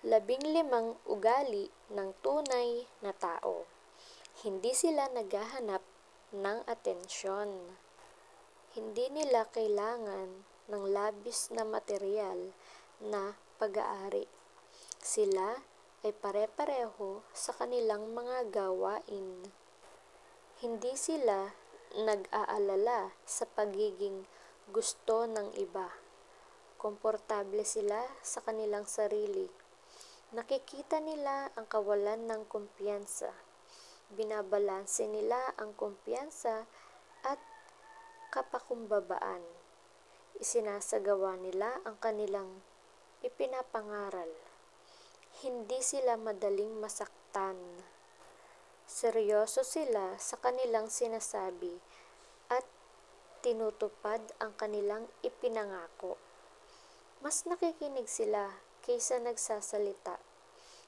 15 ugali ng tunay na tao. Hindi sila naghahanap ng atensyon. Hindi nila kailangan ng labis na materyal na pag-aari. Sila ay pare-pareho sa kanilang mga gawain. Hindi sila nag-aalala sa pagiging gusto ng iba. Komportable sila sa kanilang sarili. Nakikita nila ang kawalan ng kumpiyansa. Binabalanse nila ang kumpiyansa at kapakumbabaan. Isinasagawa nila ang kanilang ipinapangaral. Hindi sila madaling masaktan. Seryoso sila sa kanilang sinasabi at tinutupad ang kanilang ipinangako. Mas nakikinig sila kaysa nagsasalita.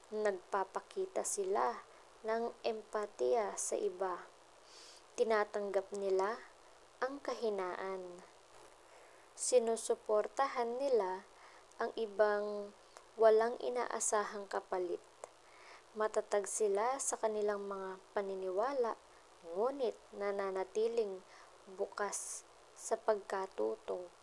Nagpapakita sila ng empatiya sa iba. Tinatanggap nila ang kahinaan. Sinusuportahan nila ang ibang walang inaasahang kapalit. Matatag sila sa kanilang mga paniniwala, ngunit nananatiling bukas sa pagkatuto.